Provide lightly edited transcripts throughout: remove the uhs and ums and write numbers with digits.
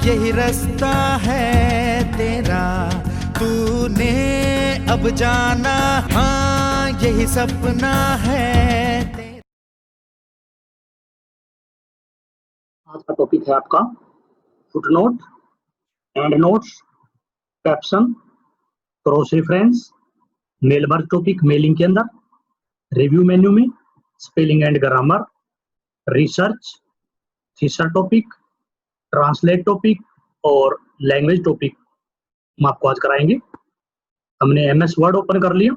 यही रास्ता है तेरा, तूने अब जाना, हाँ यही सपना है तेरा। आज का टॉपिक है आपका footnote, and notes, caption, cross reference, mail work topic, mailing के अंदर, रिव्यू मेन्यू में, spelling and grammar, research, thesaurus topic, translate topic और लैंग्वेज टॉपिक हम आपको आज कराएंगे। हमने एमएस वर्ड ओपन कर लिया,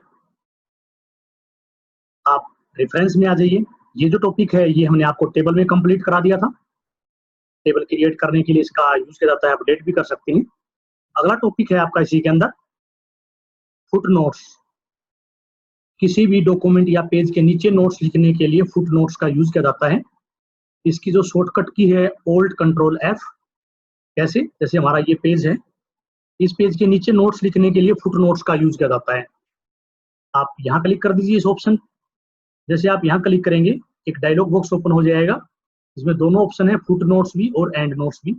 आप रेफरेंस में आ जाइए। ये जो टॉपिक है ये हमने आपको टेबल में कंप्लीट करा दिया था। टेबल क्रिएट करने के लिए इसका यूज किया जाता है, अपडेट भी कर सकते हैं। अगला टॉपिक है आपका इसी के अंदर फुटनोट्स। किसी भी डॉक्यूमेंट या पेज के नीचे नोट्स लिखने के लिए फुटनोट्स का यूज किया जाता है। इसकी जो शॉर्टकट की है Alt Control F। कैसे? जैसे हमारा ये पेज है, इस पेज के नीचे नोट्स लिखने के लिए फुटनोट्स का यूज किया जाता है। आप यहाँ क्लिक कर दीजिए इस ऑप्शन। जैसे आप यहाँ क्लिक करेंगे एक डायलॉग बॉक्स ओपन हो जाएगा, इसमें दोनों ऑप्शन है, फुटनोट्स भी और एंड नोट्स भी।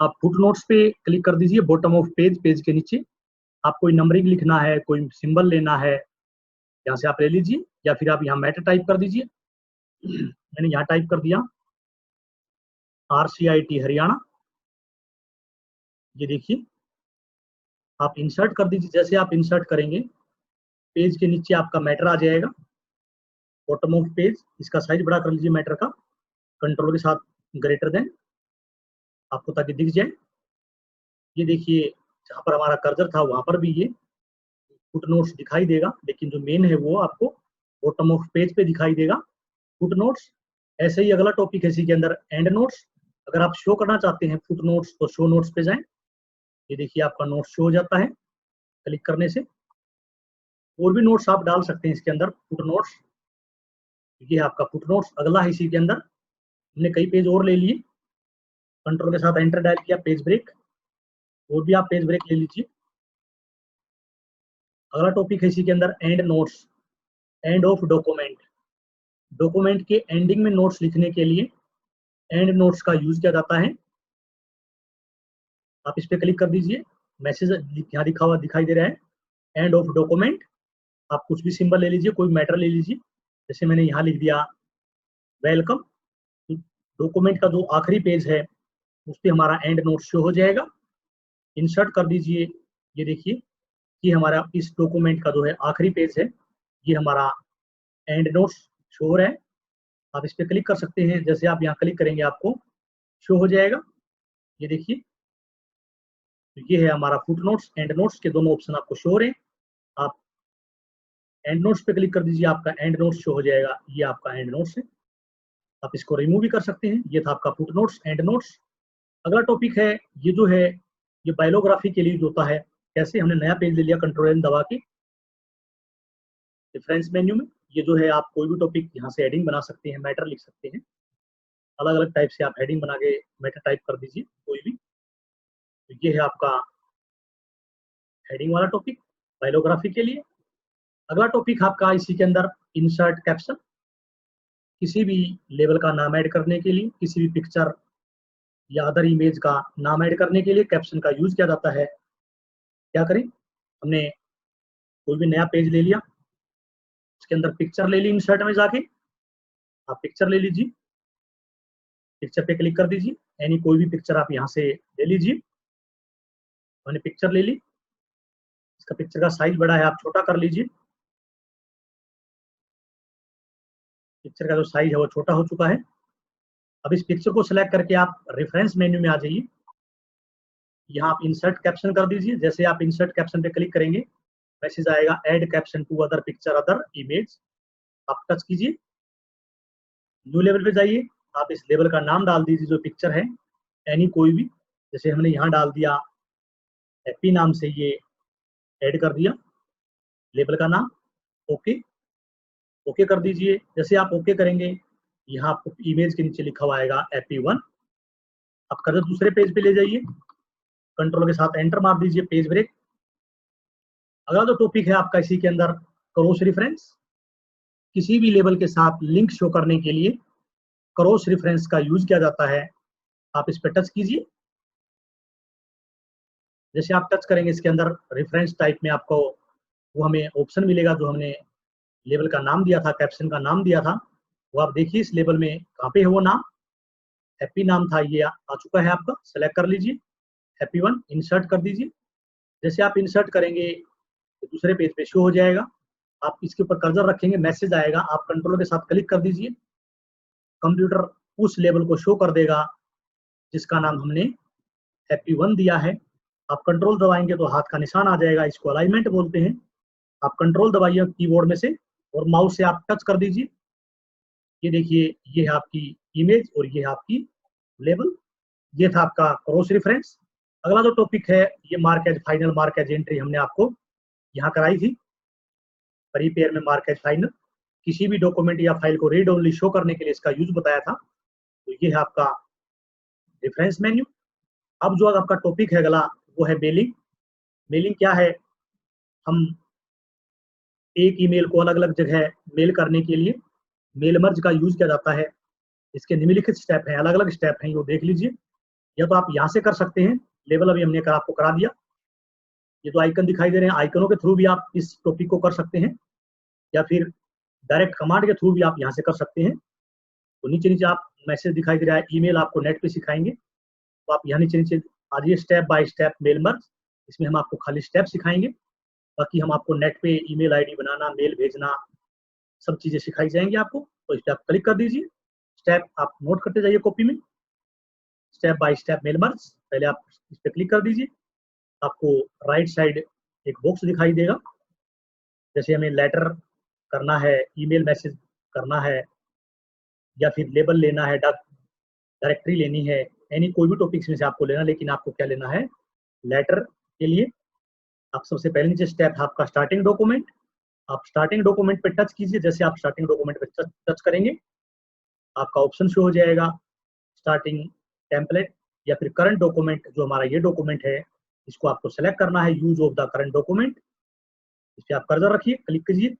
आप फुटनोट्स पे क्लिक कर दीजिए, बॉटम ऑफ पेज, पेज के नीचे। आप कोई नंबरिंग लिखना है, कोई सिंबल लेना है, यहाँ से आप ले लीजिए, या फिर आप यहाँ मैटर टाइप कर दीजिए। मैंने यहाँ टाइप कर दिया RCIT हरियाणा। ये देखिए, आप इंसर्ट कर दीजिए। जैसे आप इंसर्ट करेंगे पेज के नीचे आपका मैटर आ जाएगा, बॉटम ऑफ पेज। इसका साइज बड़ा कर लीजिए मैटर का, कंट्रोल के साथ ग्रेटर देन, आपको ताकि दिख जाए। ये देखिए, जहाँ पर हमारा कर्सर था वहां पर भी ये फुटनोट्स दिखाई देगा, लेकिन जो मेन है वो आपको बॉटम ऑफ पेज पे दिखाई देगा फुटनोट्स। ऐसे ही अगला टॉपिक है इसी के अंदर एंड नोट्स। अगर आप शो करना चाहते हैं फुटनोट्स तो शो नोट्स पे जाएं। ये देखिए आपका नोट्स शो हो जाता है क्लिक करने से। और भी नोट्स आप डाल सकते हैं इसके अंदर फुटनोट्स। ये है आपका फुटनोट्स। अगला है इसी के अंदर, हमने कई पेज और ले लिए, कंट्रोल के साथ एंटर डायल किया, पेज ब्रेक। और भी आप पेज ब्रेक ले लीजिए। अगला टॉपिक है इसी के अंदर and notes, end of document. Document के एंडिंग में नोट्स लिखने के लिए एंड नोट्स का यूज किया जाता है। आप इस पे क्लिक कर दीजिए, मैसेज यहाँ लिखा हुआ दिखाई दे रहा है एंड ऑफ डॉक्यूमेंट। आप कुछ भी सिंबल ले लीजिए, कोई मैटर ले लीजिए। जैसे मैंने यहाँ लिख दिया वेलकम। डॉक्यूमेंट का जो आखिरी पेज है उस पर हमारा एंड नोट शो हो जाएगा। इंसर्ट कर दीजिए। ये देखिए कि हमारा इस डॉक्यूमेंट का जो है आखिरी पेज है, ये हमारा एंड नोट्स शो हो रहा है। आप इस पर क्लिक कर सकते हैं। जैसे आप यहाँ क्लिक करेंगे आपको शो हो जाएगा। ये देखिए, तो ये है हमारा फुट नोट्स, एंड नोट्स के दोनों ऑप्शन आपको शो हो रहे हैं। आप एंड नोट्स पे क्लिक कर दीजिए, आपका एंड नोट्स शो हो जाएगा। ये आपका एंड नोट्स है, आप इसको रिमूव भी कर सकते हैं। ये था आपका फुट नोट्स, एंड नोट्स। अगला टॉपिक है, ये जो है ये बायोग्राफी के लिए होता है। कैसे? हमने नया पेज ले लिया कंट्रोल एन दबा के, रेफरेंस मेन्यू में। ये जो है आप कोई भी टॉपिक यहाँ से हेडिंग बना सकते हैं, मैटर लिख सकते हैं। अलग अलग टाइप से आप हेडिंग बना के मैटर टाइप कर दीजिए कोई भी। तो ये है आपका हेडिंग वाला टॉपिक बायोग्राफी के लिए। अगला टॉपिक आपका इसी के अंदर इंसर्ट कैप्शन। किसी भी लेवल का नाम ऐड करने के लिए, किसी भी पिक्चर या अदर इमेज का नाम ऐड करने के लिए कैप्शन का यूज किया जाता है। क्या करें? हमने कोई भी नया पेज ले लिया, इसके अंदर पिक्चर ले ली, इंसर्ट में जाके आप पिक्चर ले लीजिए। पिक्चर पे क्लिक कर दीजिए, यानी कोई भी पिक्चर आप यहाँ से ले लीजिए। मैंने पिक्चर ले ली, इसका पिक्चर का साइज बड़ा है, आप छोटा कर लीजिए। पिक्चर का जो साइज है वो छोटा हो चुका है। अब इस पिक्चर को सिलेक्ट करके आप रेफरेंस मेन्यू में आ जाइए। यहाँ आप इंसर्ट कैप्शन कर दीजिए। जैसे आप इंसर्ट कैप्शन पे क्लिक करेंगे मैसेज आएगा add caption to other picture other image. आप टच कीजिए, न्यू लेवल पे जाइए। आप इस लेवल का नाम डाल दीजिए जो पिक्चर है, एनी कोई भी। जैसे हमने यहाँ डाल दिया हैप्पी नाम से, ये ऐड कर दिया लेबल का नाम। ओके, ओके कर दीजिए। जैसे आप ओके करेंगे यहाँ आपको इमेज के नीचे लिखा हुआ आएगा AP1। आप कर्सर दूसरे पेज पे ले जाइए, कंट्रोल के साथ एंटर मार दीजिए, पेज ब्रेक। अगला जो टॉपिक है आपका इसी के अंदर क्रॉस रेफरेंस। किसी भी लेवल के साथ लिंक शो करने के लिए क्रॉस रेफरेंस का यूज किया जाता है। आप इस पर टच कीजिए, जैसे आप टच करेंगे इसके अंदर रेफरेंस टाइप में आपको वो हमें ऑप्शन मिलेगा, जो हमने लेबल का नाम दिया था, कैप्शन का नाम दिया था, वो आप देखिए इस लेबल में कहाँ पे है वो नाम। हैप्पी नाम था, ये आ चुका है आपका, सेलेक्ट कर लीजिए, हैप्पी वन इंसर्ट कर दीजिए। जैसे आप इंसर्ट करेंगे तो दूसरे पेज पे शो हो जाएगा। आप इसके ऊपर कर्सर रखेंगे, मैसेज आएगा, आप कंट्रोल के साथ क्लिक कर दीजिए, कंप्यूटर उस लेबल को शो कर देगा जिसका नाम हमने हैप्पी वन दिया है। आप कंट्रोल दबाएंगे तो हाथ का निशान आ जाएगा, इसको अलाइनमेंट बोलते हैं। आप कंट्रोल दबाइए कीबोर्ड में से और माउस से आप टच कर दीजिए। ये देखिए, ये है आपकी इमेज और ये है आपकी लेबल। ये था आपका क्रॉस रेफरेंस। अगला जो टॉपिक है, ये mark as final, mark as entry हमने आपको यहाँ कराई थी। प्रीपेयर में मार्क एज फाइनल, किसी भी डॉक्यूमेंट या फाइल को रीड ओनली शो करने के लिए इसका यूज बताया था। तो ये है आपका रेफरेंस मेन्यू। अब जो आपका टॉपिक है अगला, वो है मेलिंग। मेलिंग क्या है? हम एक ईमेल को अलग अलग जगह मेल करने के लिए मेल मर्ज का यूज किया जाता है। इसके निम्नलिखित स्टेप हैं, अलग अलग स्टेप हैं, ये देख लीजिए। या तो आप यहाँ से कर सकते हैं, लेवल अभी हमने आपको करा दिया। ये जो आइकन दिखाई दे रहे हैं, आइकनों के थ्रू भी आप इस टॉपिक को कर सकते हैं, या फिर डायरेक्ट कमांड के थ्रू भी आप यहाँ से कर सकते हैं। तो नीचे नीचे आप मैसेज दिखाई दे रहा है, ईमेल आपको नेट पे सिखाएंगे, तो आप यहाँ नीचे नीचे आ जाइए, step by step mail merge. इसमें हम आपको खाली स्टेप सिखाएंगे, बाकी हम आपको नेट पे ईमेल आईडी बनाना, मेल भेजना, सब चीजें सिखाई जाएंगी आपको। तो इस पर आप क्लिक कर दीजिए, स्टेप आप नोट करते जाइए कॉपी में, step by step mail merge. पहले आप इस पर क्लिक कर दीजिए, आपको राइट साइड एक बॉक्स दिखाई देगा। जैसे हमें लेटर करना है, ईमेल मैसेज करना है, या फिर लेबल लेना है, डायरेक्टरी लेनी है, यानी कोई भी टॉपिक्स में से आपको लेना, लेकिन आपको क्या लेना है, लेटर के लिए आप सबसे पहले नीचे स्टेप है आपका स्टार्टिंग डॉक्यूमेंट। आप स्टार्टिंग डॉक्यूमेंट पे टच कीजिए। जैसे आप स्टार्टिंग डॉक्यूमेंट पे टच करेंगे, आपका ऑप्शन शो हो जाएगा स्टार्टिंग टेम्पलेट या फिर करंट डॉक्यूमेंट। जो हमारा ये डॉक्यूमेंट है, इसको आपको सेलेक्ट करना है, use of the current document. इस पर आप कर्सर रखिए, क्लिक कीजिए,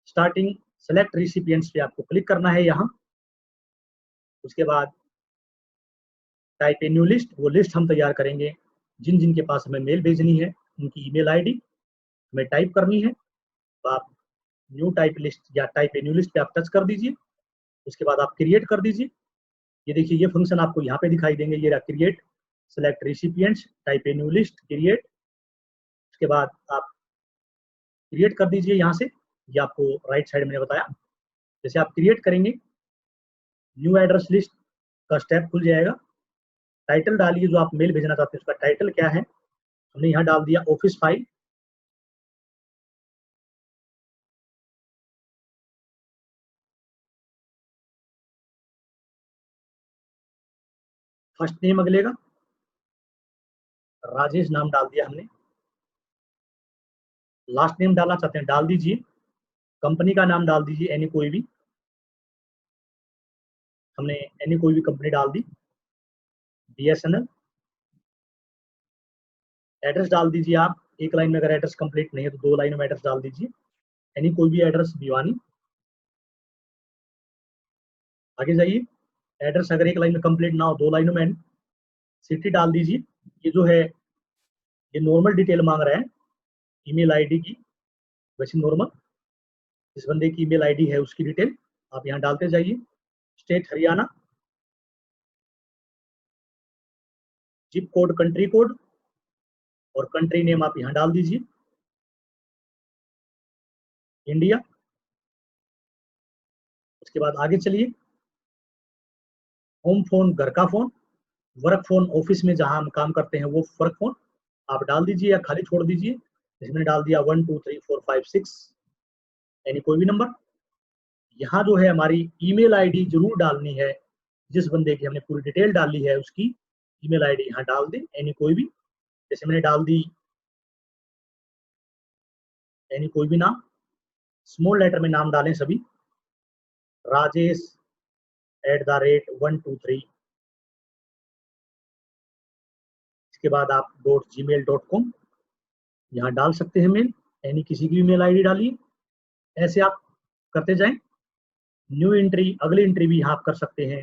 स्टार्टिंग सेलेक्ट रिसिपिएंट्स पे आपको क्लिक करना है यहाँ। उसके बाद टाइप ए न्यू लिस्ट, वो लिस्ट हम तैयार करेंगे जिन जिन के पास हमें मेल भेजनी है, उनकी ईमेल आईडी हमें टाइप करनी है। तो आप न्यू टाइप लिस्ट या टाइप ए न्यू लिस्ट पे आप टच कर दीजिए। उसके बाद आप क्रिएट कर दीजिए। ये देखिए, ये फंक्शन आपको यहाँ पे दिखाई देंगे, ये रहा create, select recipients, type a new list, create. उसके बाद आप क्रिएट कर दीजिए यहाँ से, ये आपको राइट साइड में बताया। जैसे आप क्रिएट करेंगे, न्यू एड्रेस लिस्ट का स्टेप खुल जाएगा। टाइटल डालिए, जो आप मेल भेजना चाहते हैं उसका टाइटल क्या है। हमने यहाँ डाल दिया office file. First name अगलेगा, Rajesh नाम डाल दिया हमने। लास्ट नेम डालना चाहते हैं डाल दीजिए, कंपनी का नाम डाल दीजिए, एनी कोई भी। हमने एनी कोई भी कंपनी डाल दी, BSNL। एड्रेस डाल दीजिए आप, एक लाइन में अगर एड्रेस कंप्लीट नहीं है तो 2 लाइनों में एड्रेस डाल दीजिए, एनी कोई भी एड्रेस भिवानी। आगे जाइए, एड्रेस अगर एक लाइन में कंप्लीट ना हो, 2 लाइनों में सिटी डाल दीजिए। ये जो है, ये नॉर्मल डिटेल मांग रहे हैं ईमेल आईडी की, वैसे नॉर्मल जिस बंदे की ईमेल आईडी है उसकी डिटेल आप यहाँ डालते जाइए। State Haryana, zip code, country code और कंट्री नेम आप यहाँ डाल दीजिए, इंडिया। उसके बाद आगे चलिए, होम फोन घर का फोन, वर्क फोन ऑफिस में जहां हम काम करते हैं वो वर्क फोन आप डाल दीजिए या खाली छोड़ दीजिए। इसमें डाल दिया 1 2 3 4 5 6, यानी कोई भी नंबर। यहाँ जो है हमारी ईमेल आईडी जरूर डालनी है, जिस बंदे की हमने पूरी डिटेल डाली है उसकी ईमेल आईडी यहाँ डाल दें, यानी कोई भी। जैसे मैंने डाल दी यानी कोई भी नाम, स्मॉल लेटर में नाम डालें सभी, rajesh@123। इसके बाद आप .gmail.com यहाँ डाल सकते हैं मेल, यानी किसी की भी मेल आईडी डालिए। ऐसे आप करते जाएं। न्यू एंट्री, अगली एंट्री भी यहाँ आप कर सकते हैं।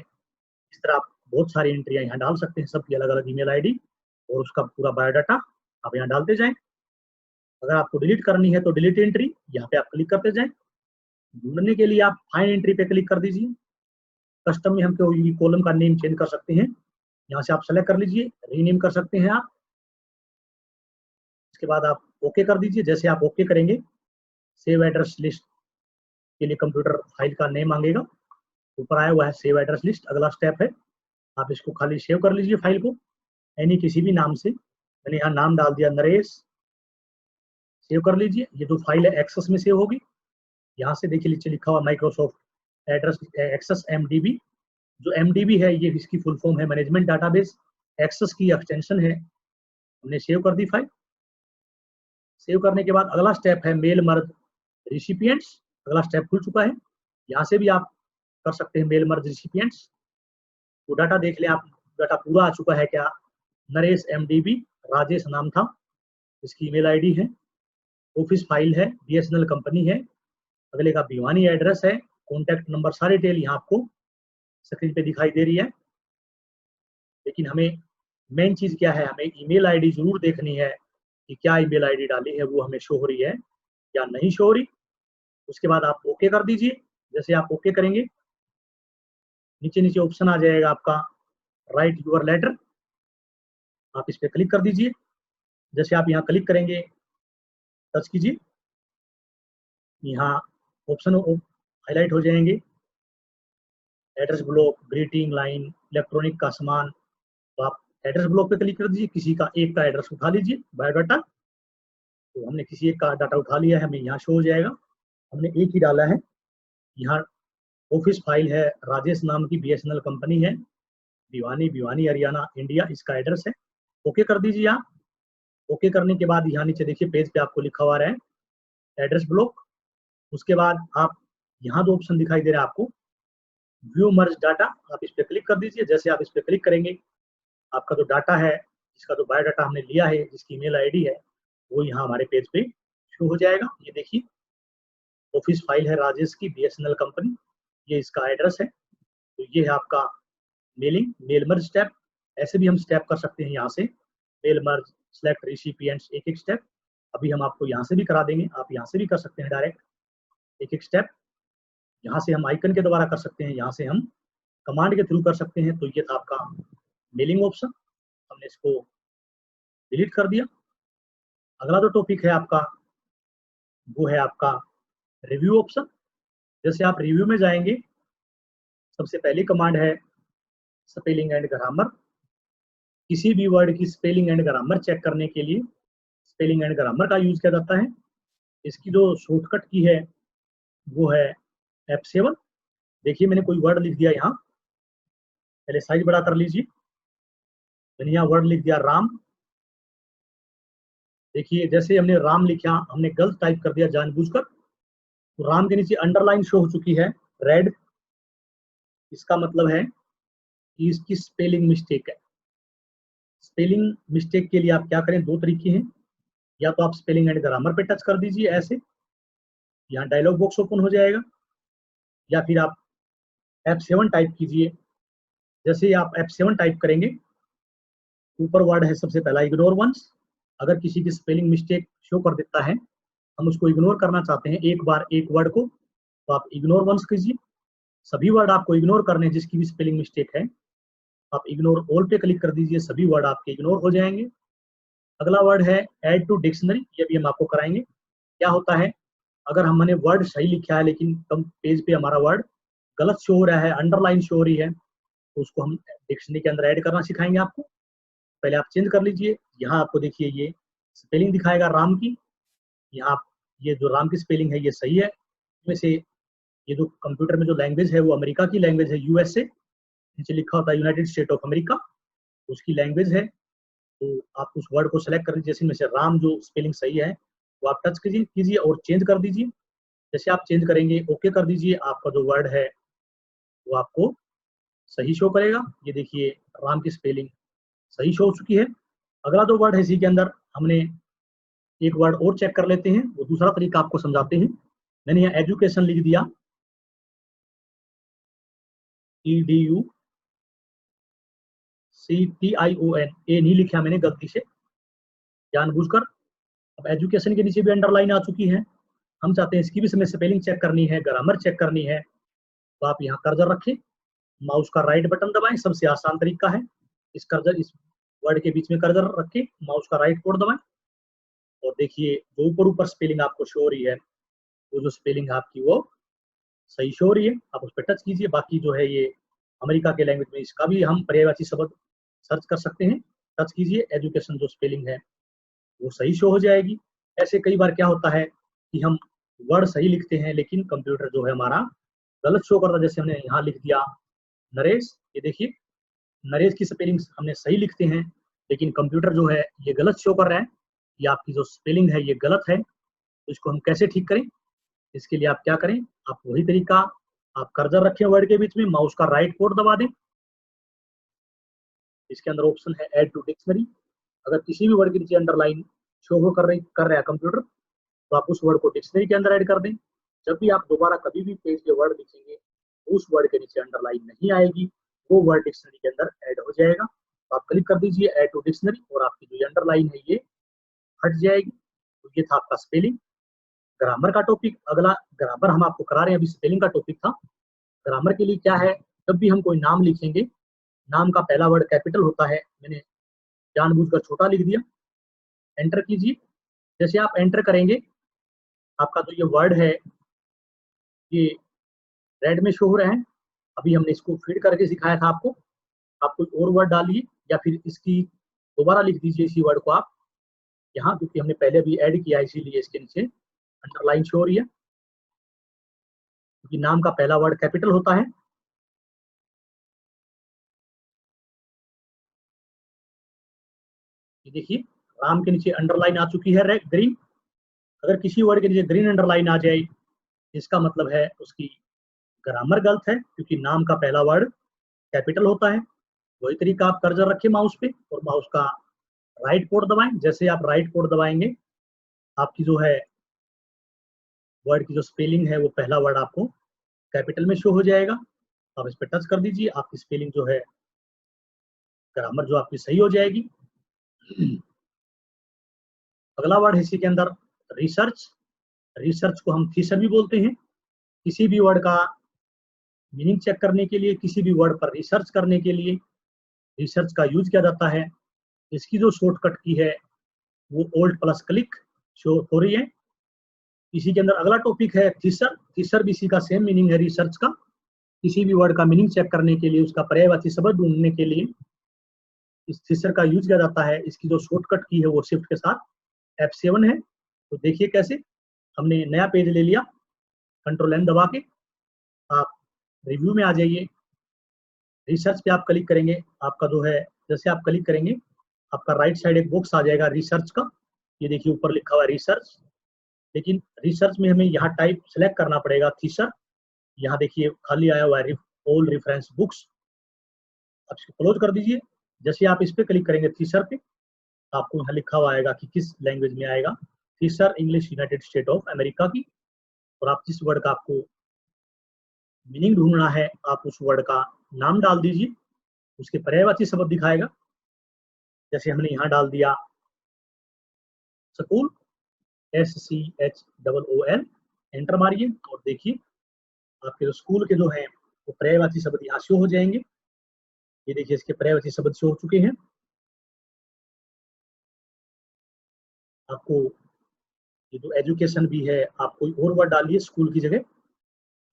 इस तरह आप बहुत सारी एंट्रियाँ यहाँ डाल सकते हैं, सबकी अलग अलग ईमेल आईडी और उसका पूरा बायोडाटा। आप यहाँ डालते जाएं। अगर आपको डिलीट करनी है तो डिलीट एंट्री, यहाँ पे आप क्लिक करते जाएं। ढूंढने के लिए आप फाइंड एंट्री पे क्लिक कर दीजिए। कस्टम में हम कोई कॉलम का नेम चेंज कर सकते हैं, यहाँ से आप सेलेक्ट कर लीजिए, रीनेम कर सकते हैं आप। इसके बाद आप ओके कर दीजिए। जैसे आप ओके करेंगे, सेव एड्रेस लिस्ट के लिए कंप्यूटर फाइल का नेम मांगेगा, ऊपर आया हुआ है सेव एड्रेस लिस्ट, अगला स्टेप है। आप इसको खाली सेव कर लीजिए फाइल को, यानी किसी भी नाम से। मैंने यहाँ नाम डाल दिया नरेश, सेव कर लीजिए। ये जो फाइल है एक्सेस में सेव होगी। यहाँ से देखिए नीचे लिखा हुआ माइक्रोसॉफ्ट एड्रेस एक्सेस एमडीबी। जो एमडीबी है ये इसकी फुल फॉर्म है मैनेजमेंट डाटाबेस, एक्सेस की एक्सटेंशन है। हमने सेव कर दी फाइल। सेव करने के बाद अगला स्टेप है मेल मर्ज रिसिपिएंट्स। अगला स्टेप खुल चुका है, यहाँ से भी आप कर सकते हैं मेल मर्ज रिसिपिएंट्स। वो डाटा देख लें आप, डाटा पूरा आ चुका है क्या। नरेश एमडीबी, राजेश नाम था, इसकी ईमेल आईडी है, ऑफिस फाइल है, बीएसएनएल कंपनी है, अगले का भिवानी एड्रेस है, कॉन्टैक्ट नंबर, सारी डिटेल यहाँ आपको स्क्रीन पे दिखाई दे रही है। लेकिन हमें मेन चीज क्या है, हमें ईमेल आईडी जरूर देखनी है कि क्या ईमेल आईडी डाली है वो हमें शो हो रही है या नहीं शो हो रही। उसके बाद आप ओके कर दीजिए। जैसे आप ओके करेंगे, नीचे नीचे ऑप्शन आ जाएगा आपका राइट यूर लेटर, आप इस पर क्लिक कर दीजिए। जैसे आप यहाँ क्लिक करेंगे, टच कीजिए, यहाँ ऑप्शन हाईलाइट हो जाएंगे, address block, greeting line, electronic का सामान। तो आप एड्रेस ब्लॉक पे क्लिक कर दीजिए, किसी का एक का एड्रेस उठा लीजिए, बायोडाटा। तो हमने किसी एक का डाटा उठा लिया है, हमें यहाँ शो हो जाएगा, हमने एक ही डाला है। यहाँ ऑफिस फाइल है, राजेश नाम की बीएसएनएल कंपनी है, भिवानी हरियाणा इंडिया, इसका एड्रेस है। ओके कर दीजिए आप। ओके करने के बाद यहाँ नीचे देखिए पेज पे आपको लिखा हुआ है एड्रेस ब्लॉक। उसके बाद आप यहाँ दो ऑप्शन दिखाई दे रहा है आपको, व्यू मर्ज डाटा, आप इस पर क्लिक कर दीजिए। जैसे आप इस पर क्लिक करेंगे, आपका जो डाटा है, जिसका जो बायोडाटा हमने लिया है, जिसकी ईमेल आईडी है, वो यहाँ हमारे पेज पे शो हो जाएगा। ये देखिए ऑफिस फाइल है राजेश की, बीएसएनएल कंपनी, ये इसका एड्रेस है। तो ये है आपका मेलिंग मेल मर्ज स्टेप। ऐसे भी हम स्टेप कर सकते हैं यहाँ से, मेल मर्ज, सेलेक्ट रिसिपिएंट्स, एक एक स्टेप। अभी हम आपको यहाँ से भी करा देंगे, आप यहाँ से भी कर सकते हैं डायरेक्ट एक एक स्टेप। यहाँ से हम आइकन के द्वारा कर सकते हैं, यहाँ से हम कमांड के थ्रू कर सकते हैं। तो ये था आपका मेलिंग ऑप्शन, हमने इसको डिलीट कर दिया। अगला जो टॉपिक है आपका, वो है आपका रिव्यू ऑप्शन। जैसे आप रिव्यू में जाएंगे, सबसे पहली कमांड है स्पेलिंग एंड ग्रामर। किसी भी वर्ड की स्पेलिंग एंड ग्रामर चेक करने के लिए स्पेलिंग एंड ग्रामर का यूज किया जाता है। इसकी जो शॉर्टकट की है वो है F7। देखिए मैंने कोई वर्ड लिख दिया यहाँ, पहले साइज बड़ा कर लीजिए। मैंने यहाँ वर्ड लिख दिया राम। देखिए जैसे हमने राम लिखा, हमने गलत टाइप कर दिया जानबूझकर, तो राम के नीचे अंडरलाइन शो हो चुकी है रेड। इसका मतलब है कि इसकी स्पेलिंग मिस्टेक है। स्पेलिंग मिस्टेक के लिए आप क्या करें, दो तरीके हैं, या तो आप स्पेलिंग एंड ग्रामर पे टच कर दीजिए ऐसे, यहाँ डायलॉग बॉक्स ओपन हो जाएगा, या फिर आप F7 टाइप कीजिए। जैसे ही आप F7 टाइप करेंगे, ऊपर वर्ड है सबसे पहला इग्नोर वंस। अगर किसी की स्पेलिंग मिस्टेक शो कर देता है, हम उसको इग्नोर करना चाहते हैं एक बार एक वर्ड को, तो आप इग्नोर वंस कीजिए। सभी वर्ड आपको इग्नोर करने हैं जिसकी भी स्पेलिंग मिस्टेक है, आप इग्नोर ऑल पे क्लिक कर दीजिए, सभी वर्ड आपके इग्नोर हो जाएंगे। अगला वर्ड है ऐड टू डिक्शनरी, ये भी हम आपको कराएंगे। क्या होता है, अगर हमने वर्ड सही लिखा है लेकिन कम पेज पे हमारा वर्ड गलत शो हो रहा है, अंडरलाइन शो हो रही है, तो उसको हम डिक्शनरी के अंदर ऐड करना सिखाएंगे आपको। पहले आप चेंज कर लीजिए। यहाँ आपको देखिए ये स्पेलिंग दिखाएगा राम की, यहाँ ये जो राम की स्पेलिंग है ये सही है। इसमें से ये जो कंप्यूटर में जो लैंग्वेज है वो अमेरिका की लैंग्वेज है, यूएसए, नीचे लिखा होता है यूनाइटेड स्टेट ऑफ अमेरिका, उसकी लैंग्वेज है। तो आप उस वर्ड को सेलेक्ट कर लीजिए, जैसे में से राम जो स्पेलिंग सही है वो आप टच कीजिए और चेंज कर दीजिए। जैसे आप चेंज करेंगे, ओके कर दीजिए, आपका जो वर्ड है वो आपको सही शो करेगा। ये देखिए राम की स्पेलिंग सही शो हो चुकी है। अगला जो वर्ड है इसी के अंदर हमने एक वर्ड और चेक कर लेते हैं, वो दूसरा तरीका आपको समझाते हैं। मैंने यहाँ एजुकेशन लिख दिया, EDUCTION, ए नहीं लिखा मैंने गलती से, जानबूझकर। अब एजुकेशन के नीचे भी अंडरलाइन आ चुकी है, हम चाहते हैं इसकी भी हमें स्पेलिंग चेक करनी है, ग्रामर चेक करनी है, तो आप यहाँ कर्सर रखें, माउस का राइट बटन दबाएं, सबसे आसान तरीका है, इस वर्ड के बीच में कर्सर रख के माउस का राइट कोड दबाएं और देखिए जो ऊपर स्पेलिंग आपको शो हो रही है, वो जो स्पेलिंग आपकी वो सही शो हो रही है, आप उस पर टच कीजिए। बाकी जो है ये अमेरिका के लैंग्वेज में इसका भी हम पर्यायवाची शब्द सर्च कर सकते हैं, टच कीजिए, एजुकेशन जो स्पेलिंग है वो सही शो हो जाएगी। ऐसे कई बार क्या होता है कि हम वर्ड सही लिखते हैं लेकिन कंप्यूटर जो है हमारा गलत शो करता है। जैसे हमने यहाँ लिख दिया नरेश, ये देखिए नरेश की स्पेलिंग हमने सही लिखते हैं लेकिन कंप्यूटर जो है ये गलत शो कर रहा है, ये आपकी जो स्पेलिंग है ये गलत है। तो इसको हम कैसे ठीक करें, इसके लिए आप क्या करें, आप वही तरीका, आप कर्सर रखें वर्ड के बीच में, माउस का राइट कोड दबा दें, इसके अंदर ऑप्शन है ऐड टू डिक्शनरी। अगर किसी भी वर्ड के नीचे अंडरलाइन शो कर रहा है कंप्यूटर, तो आप उस वर्ड को डिक्शनरी के अंदर ऐड कर दें। जब भी आप दोबारा कभी भी पेज पे वर्ड लिखेंगे, उस वर्ड के नीचे अंडरलाइन नहीं आएगी, वो वर्ड डिक्शनरी के अंदर ऐड हो जाएगा। तो आप क्लिक कर दीजिए ऐड टू डिक्शनरी और आपकी जो अंडरलाइन है ये हट जाएगी। तो ये था आपका स्पेलिंग। ग्रामर का टॉपिक अगला, ग्रामर हम आपको करा रहे हैं, अभी स्पेलिंग का टॉपिक था। ग्रामर के लिए क्या है, जब भी हम कोई नाम लिखेंगे, नाम का पहला वर्ड कैपिटल होता है, मैंने जानबूझकर छोटा लिख दिया, एंटर कीजिए। जैसे आप एंटर करेंगे, आपका जो ये वर्ड है ये रेड में शो हो रहा है। अभी हमने इसको फीड करके सिखाया था आपको, आप कोई और वर्ड डालिए या फिर इसकी दोबारा लिख दीजिए इसी वर्ड को आप यहाँ, क्योंकि हमने पहले भी ऐड किया है इसीलिए इसके नीचे अंडरलाइन शो हो रही है, क्योंकि नाम का पहला वर्ड कैपिटल होता है। ये देखिए राम के नीचे अंडरलाइन आ चुकी है रेड ग्रीन। अगर किसी वर्ड के नीचे ग्रीन अंडरलाइन आ जाए, इसका मतलब है उसकी ग्रामर गलत है, क्योंकि नाम का पहला वर्ड कैपिटल होता है। वही तरीका, आप कर्सर रखें माउस पे और माउस का राइट कोड दबाएं। जैसे आप राइट कोड दबाएंगे, आपकी जो है वर्ड की जो स्पेलिंग है वो पहला वर्ड आपको कैपिटल में शो हो जाएगा। आप इस पर टच कर दीजिए, आपकी स्पेलिंग जो है, ग्रामर जो आपकी सही हो जाएगी। अगला वर्ड है इसी के अंदर रिसर्च। रिसर्च को हम थीसर भी बोलते हैं। किसी भी वर्ड का मीनिंग चेक करने के लिए, किसी भी वर्ड पर रिसर्च करने के लिए रिसर्च का यूज किया जाता है। इसकी जो शॉर्टकट की है वो ओल्ड प्लस क्लिक शो हो रही है। इसी के अंदर अगला टॉपिक है थीसर। थीसर भी इसी का सेम मीनिंग है रिसर्च का। किसी भी वर्ड का मीनिंग चेक करने के लिए, उसका पर्यायवाची शब्द ढूंढने के लिए इस थीसर का यूज किया जाता है। इसकी जो शॉर्टकट की है वो शिफ्ट के साथ F7 है। तो देखिए कैसे हमने नया पेज ले लिया, कंट्रोल N दबा के आप रिव्यू में आ जाइए। रिसर्च पे आप क्लिक करेंगे, आपका जो है जैसे आप क्लिक करेंगे आपका राइट साइड एक बॉक्स आ जाएगा रिसर्च का। ये देखिए ऊपर लिखा हुआ है रिसर्च, लेकिन रिसर्च में हमें यहाँ टाइप सेलेक्ट करना पड़ेगा थीसर। यहाँ देखिए खाली आया हुआ है ऑल रेफरेंस बुक्स, आप इसको क्लोज कर दीजिए। जैसे आप इस पे क्लिक करेंगे थीसर पे, आपको यहाँ लिखा हुआ आएगा कि किस लैंग्वेज में आएगा, थीसर English united state of America की। और आप जिस वर्ड का आपको मीनिंग ढूंढना है, आप उस वर्ड का नाम डाल दीजिए, उसके पर्यायवाची शब्द दिखाएगा। जैसे हमने यहाँ डाल दिया स्कूल, SCHOOL, एंटर मारिए और देखिए आपके जो स्कूल के जो हैं वो पर्यायवाची शब्द यहाँ शो हो जाएंगे। ये देखिए इसके पर्यायवाची शब्द शो हो चुके हैं। आपको ये जो एजुकेशन भी है, आप कोई और वर्ड डालिए स्कूल की जगह,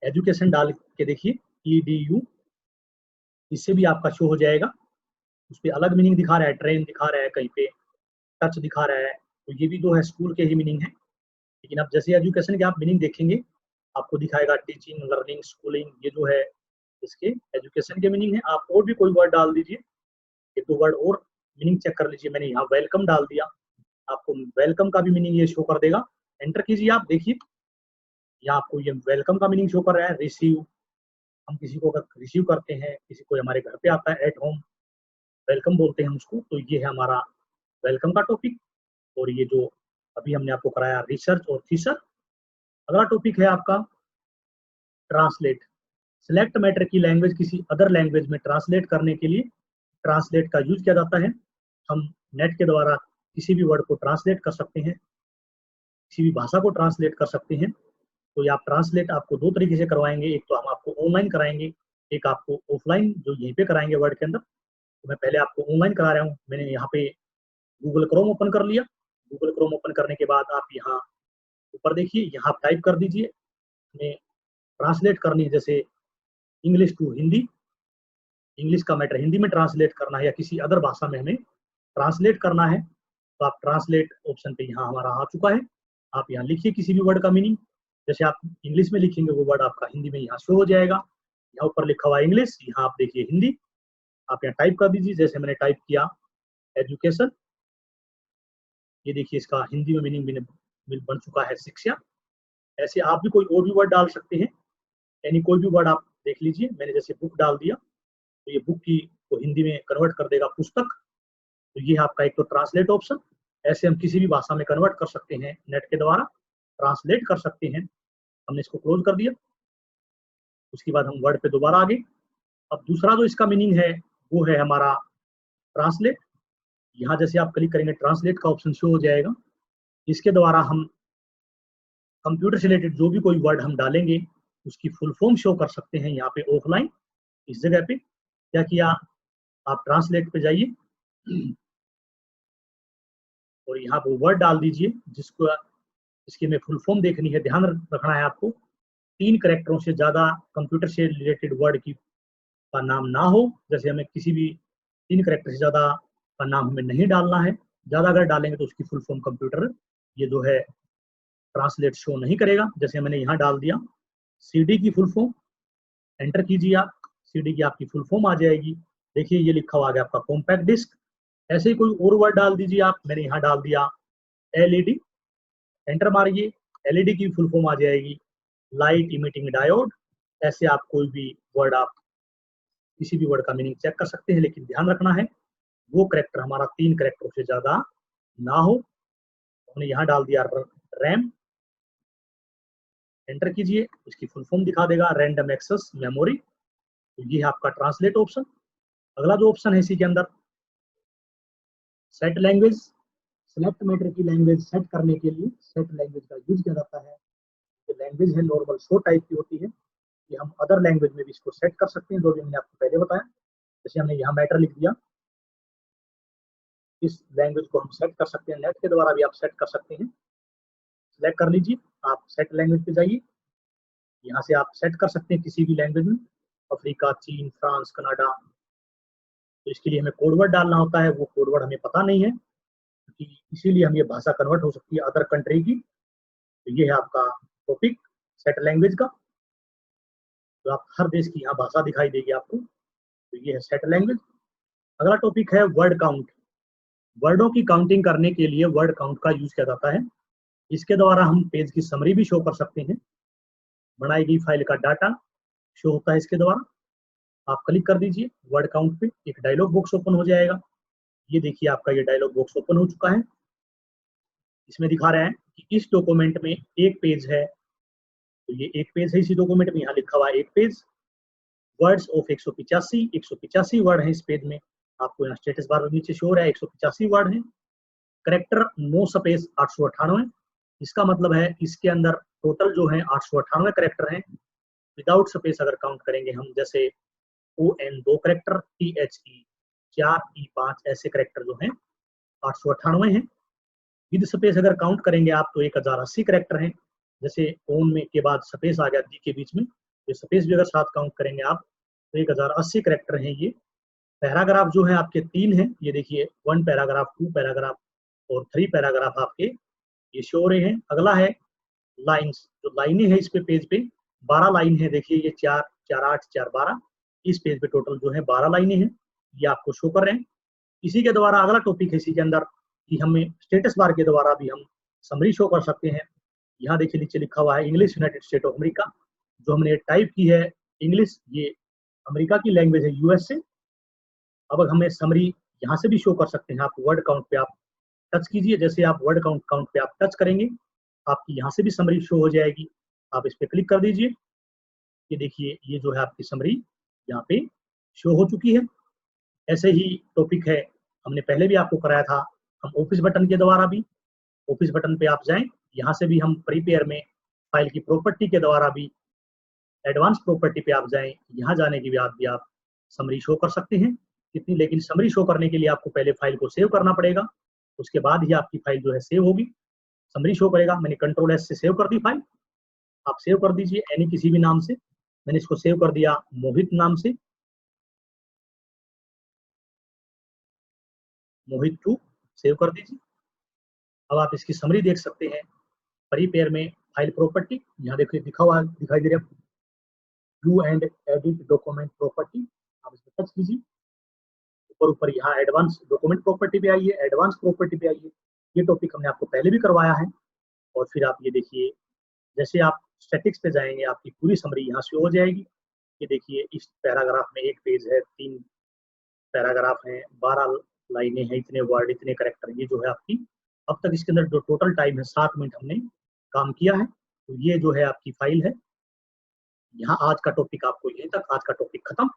एजुकेशन डाल के देखिए EDU, इससे भी आपका शो हो जाएगा। उस पर अलग मीनिंग दिखा रहा है, ट्रेन दिखा रहा है, कहीं पे टच दिखा रहा है, तो ये भी जो है स्कूल के ही मीनिंग है। लेकिन आप जैसे एजुकेशन के आप मीनिंग देखेंगे, आपको दिखाएगा टीचिंग, लर्निंग, स्कूलिंग, ये जो है इसके एजुकेशन के मीनिंग है। आप और भी कोई वर्ड डाल दीजिए, एक दो वर्ड और मीनिंग चेक कर लीजिए। मैंने यहाँ वेलकम डाल दिया, आपको वेलकम का भी मीनिंग ये शो कर देगा। एंटर कीजिए, आप देखिए यहाँ आपको ये वेलकम का मीनिंग शो कर रहा है। रिसीव, हम किसी को अगर रिसीव करते हैं, किसी को हमारे घर पे आता है, एट होम वेलकम बोलते हैं उसको, तो ये है हमारा वेलकम का टॉपिक। और ये जो अभी हमने आपको कराया रिसर्च और थीसर। अगला टॉपिक है आपका ट्रांसलेट। सिलेक्ट मैटर की लैंग्वेज किसी अदर लैंग्वेज में ट्रांसलेट करने के लिए ट्रांसलेट का यूज किया जाता है। हम नेट के द्वारा किसी भी वर्ड को ट्रांसलेट कर सकते हैं, किसी भी भाषा को ट्रांसलेट कर सकते हैं। तो ये आप ट्रांसलेट आपको 2 तरीके से करवाएंगे, एक तो हम आपको ऑनलाइन कराएंगे, एक आपको ऑफलाइन जो यहीं पे कराएंगे वर्ड के अंदर। तो मैं पहले आपको ऑनलाइन करा रहा हूँ। मैंने यहाँ पे गूगल क्रोम ओपन कर लिया। गूगल क्रोम ओपन करने के बाद आप यहाँ ऊपर देखिए, यहाँ आप टाइप कर दीजिए, हमें ट्रांसलेट करनी है, जैसे इंग्लिश टू हिंदी, इंग्लिश का मैटर हिंदी में ट्रांसलेट करना है या किसी अदर भाषा में हमें ट्रांसलेट करना है। तो आप ट्रांसलेट ऑप्शन पे यहाँ हमारा आ चुका है। आप यहाँ लिखिए किसी भी वर्ड का मीनिंग, जैसे आप इंग्लिश में लिखेंगे वो वर्ड आपका हिंदी में यहाँ शो हो जाएगा। यहाँ ऊपर लिखा हुआ इंग्लिश, यहाँ आप देखिए हिंदी, आप यहाँ टाइप कर दीजिए। जैसे मैंने टाइप किया एजुकेशन, ये देखिए इसका हिंदी में मीनिंग बन चुका है शिक्षा। ऐसे आप भी कोई और भी वर्ड डाल सकते हैं, यानी कोई भी वर्ड आप देख लीजिए। मैंने जैसे बुक डाल दिया, तो ये बुक की को हिंदी में कन्वर्ट कर देगा पुस्तक। तो ये आपका एक तो ट्रांसलेट ऑप्शन, ऐसे हम किसी भी भाषा में कन्वर्ट कर सकते हैं, नेट के द्वारा ट्रांसलेट कर सकते हैं। हमने इसको क्लोज कर दिया। उसके बाद हम वर्ड पे दोबारा आ गए। अब दूसरा जो इसका मीनिंग है वो है हमारा ट्रांसलेट। यहाँ जैसे आप क्लिक करेंगे ट्रांसलेट का ऑप्शन शो हो जाएगा। इसके द्वारा हम कंप्यूटर से रिलेटेड जो भी कोई वर्ड हम डालेंगे उसकी फुल फॉर्म शो कर सकते हैं। यहाँ पे ऑफलाइन इस जगह पे क्या किया, आप ट्रांसलेट पे जाइए और यहाँ पे वर्ड डाल दीजिए जिसको इसकी हमें फुल फॉर्म देखनी है। ध्यान रखना है आपको, 3 कैरेक्टरों से ज्यादा कंप्यूटर से रिलेटेड वर्ड की का नाम ना हो। जैसे हमें किसी भी 3 कैरेक्टर से ज्यादा का नाम हमें नहीं डालना है। ज्यादा अगर डालेंगे तो उसकी फुल फॉर्म कंप्यूटर ये जो है ट्रांसलेट शो नहीं करेगा। जैसे मैंने यहाँ डाल दिया सीडी की फुल फॉर्म, एंटर कीजिए आप, सीडी की आपकी फुल फॉर्म आ जाएगी। देखिए ये लिखा हुआ आ गया आपका कॉम्पैक्ट डिस्क। ऐसे ही कोई और वर्ड डाल दीजिए आप। मैंने यहाँ डाल दिया एलईडी, एंटर मारिए, एलईडी की फुल फॉर्म आ जाएगी लाइट इमिटिंग डायोड। ऐसे आप कोई भी वर्ड आप किसी भी वर्ड का मीनिंग चेक कर सकते हैं, लेकिन ध्यान रखना है वो कैरेक्टर हमारा 3 कैरेक्टरों से ज्यादा ना हो। हमने यहाँ डाल दिया रैम, एंटर कीजिए, इसकी फुल फॉर्म दिखा देगा रैंडम एक्सेस मेमोरी। तो ये है आपका ट्रांसलेट ऑप्शन। अगला जो ऑप्शन है इसी के अंदर सेट लैंग्वेज, सिलेक्ट मैटर की लैंग्वेज सेट करने के लिए सेट लैंग्वेज का यूज किया जाता है। ये लैंग्वेज है नॉर्मल शो टाइप की होती है, कि हम अदर लैंग्वेज में भी इसको सेट कर सकते हैं, जो भी मैंने आपको पहले बताया। जैसे हमने यहाँ मैटर लिख दिया, इस लैंग्वेज को हम सेट कर सकते हैं, नेट के द्वारा भी आप सेट कर सकते हैं। सिलेक्ट कर लीजिए, आप सेट लैंग्वेज पे जाइए, यहाँ से आप सेट कर सकते हैं किसी भी लैंग्वेज में, अफ्रीका, चीन, फ्रांस, कनाडा। तो इसके लिए हमें कोड वर्ड डालना होता है, वो कोड वर्ड हमें पता नहीं है, क्योंकि इसीलिए हम ये भाषा कन्वर्ट हो सकती है अदर कंट्री की। तो ये है आपका टॉपिक सेट लैंग्वेज का। तो आप हर देश की यहाँ भाषा दिखाई देगी आपको। तो ये है सेट लैंग्वेज। अगला टॉपिक है वर्ड काउंट। वर्डों की काउंटिंग करने के लिए वर्ड काउंट का यूज किया जाता है। इसके द्वारा हम पेज की समरी भी शो कर सकते हैं। बनाई गई फाइल का डाटा शो होता है इसके द्वारा। आप क्लिक कर दीजिए वर्ड काउंट पे, एक डायलॉग बॉक्स ओपन हो जाएगा। ये देखिए आपका ये डायलॉग बॉक्स ओपन हो चुका है। इसमें दिखा रहा है कि इस डॉक्यूमेंट में एक पेज है। तो ये एक पेज है इसी डॉक्यूमेंट में, यहाँ लिखा हुआ है एक पेज। वर्ड्स ऑफ 185 वर्ड है इस पेज में। आपको यहाँ स्टेटस बार में नीचे शो हो रहा है 185 वर्ड है। Character no space 898। इसका मतलब है इसके अंदर टोटल जो है 898 करेक्टर हैं। विदाउट स्पेस अगर काउंट करेंगे हम, जैसे ON 2 करेक्टर, THE 4, E 5 ऐसे करेक्टर जो हैं 898 हैं। विद स्पेस अगर काउंट करेंगे आप तो 1080 करेक्टर हैं। जैसे ओन में के बाद स्पेस आ गया दी के बीच में, तो स्पेस भी अगर साथ काउंट करेंगे आप तो 1080 करेक्टर हैं ये। पैराग्राफ जो है आपके 3 हैं, ये देखिए 1 पैराग्राफ, 2 पैराग्राफ और 3 पैराग्राफ आपके ये शो हो रहे हैं। अगला है लाइन्स, जो लाइनें हैं इस पे पेज पे 12 लाइन है। देखिए ये 4, 4, 8, 4, 12, इस पेज पे टोटल जो है 12 लाइनें हैं, ये आपको शो कर रहे हैं। इसी के द्वारा अगला टॉपिक है इसी के अंदर कि हमें स्टेटस बार के द्वारा भी हम समरी शो कर सकते हैं। यहाँ देखिए नीचे लिखा हुआ है English united state of America. जो हमने टाइप की है इंग्लिश, ये अमेरिका की लैंग्वेज है, यूएस से। अब हमें समरी यहाँ से भी शो कर सकते हैं। आप वर्ड काउंट पे आप टच कीजिए, जैसे आप वर्ड काउंट पे आप टच करेंगे आपकी यहाँ से भी समरी शो हो जाएगी। आप इस पे क्लिक कर दीजिए, ये देखिए ये जो है आपकी समरी यहाँ पे शो हो चुकी है। ऐसे ही टॉपिक है, हमने पहले भी आपको कराया था हम ऑफिस बटन के द्वारा भी, ऑफिस बटन पे आप जाएं, यहाँ से भी हम प्रीपेयर में फाइल की प्रॉपर्टी के द्वारा भी एडवांस प्रॉपर्टी पे आप जाएं, यहाँ जाने के बाद भी आप समरी शो कर सकते हैं कितनी, लेकिन समरी शो करने के लिए आपको पहले फाइल को सेव करना पड़ेगा, उसके बाद ही आपकी फाइल जो है सेव होगी, समरी शो करेगा। मैंने कंट्रोल एस से सेव कर दी फाइल, आप सेव कर दीजिए एनी किसी भी नाम से। मैंने इसको सेव कर दिया मोहित नाम से, मोहित 2 सेव कर दीजिए। अब आप इसकी समरी देख सकते हैं प्रीपेयर में फाइल प्रॉपर्टी, यहाँ देखिए लिखा हुआ दिखाई दे रहा है view and edit document property, आप इस पर टच कीजिए, ऊपर ऊपर यहाँ एडवांस डॉक्यूमेंट प्रॉपर्टी पे आइए, एडवांस प्रॉपर्टी पे आइए। ये टॉपिक हमने आपको पहले भी करवाया है। और फिर आप ये देखिए, जैसे आप स्टैटिक्स पे जाएंगे आपकी पूरी समरी यहाँ से हो जाएगी। ये देखिए इस पैराग्राफ में 1 पेज है, 3 पैराग्राफ हैं, 12 लाइनें हैं, इतने वर्ड, इतने करेक्टर, ये जो है आपकी अब तक इसके अंदर जो टोटल टाइम है 7 मिनट हमने काम किया है। तो ये जो है आपकी फाइल है। यहाँ आज का टॉपिक आपको यहीं तक, आज का टॉपिक खत्म।